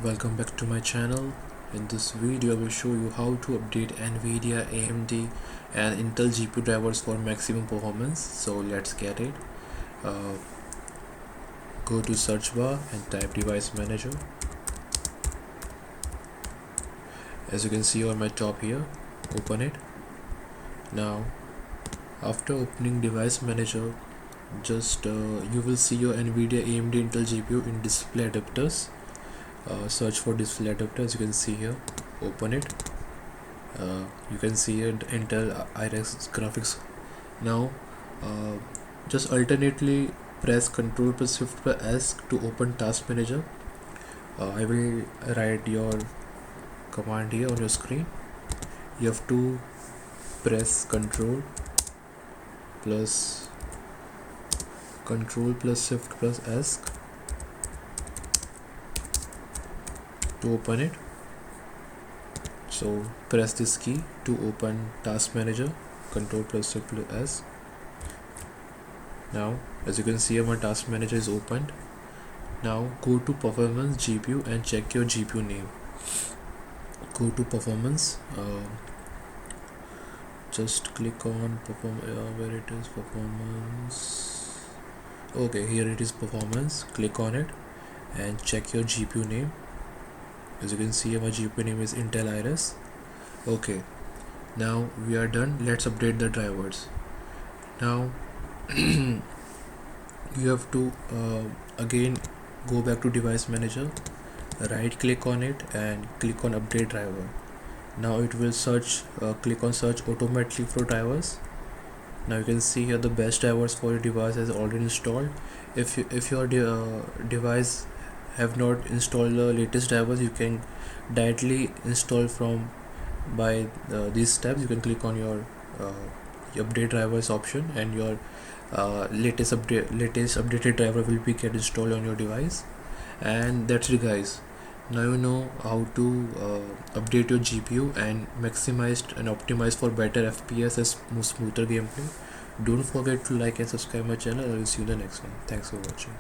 Welcome back to my channel. In this video I will show you how to update Nvidia, AMD and Intel GPU drivers for maximum performance. So let's get it. uh, Go to search bar and type device manager. As you can see on my top here, open it. Now after opening device manager, just you will see your Nvidia, AMD, Intel GPU in display adapters. Search for display adapter. As you can see here, open it. You can see it, Intel Iris graphics. Now just alternately press Ctrl plus Shift plus S to open task manager. I will write your command here on your screen. You have to press Ctrl plus Shift plus S to open it. So press this key to open task manager, Ctrl plus Shift plus S. Now as you can see my task manager is opened. Now go to performance GPU and check your GPU name. Go to performance, just click on where it is, performance. Okay, here it is, performance. Click on it and check your GPU name. As you can see my GPU name is Intel Iris. Okay, now we are done. Let's update the drivers. Now you have to again go back to device manager, right click on it and click on update driver. Now it will search, click on search automatically for drivers. Now you can see here the best drivers for your device is already installed. If your device have not installed the latest drivers, you can directly install from by these steps. You can click on your update drivers option and your latest updated driver will be get installed on your device. And that's it guys. Now you know how to update your GPU and maximize and optimize for better FPS and smoother gameplay. Don't forget to like and subscribe my channel. I will see you in the next one. Thanks for watching.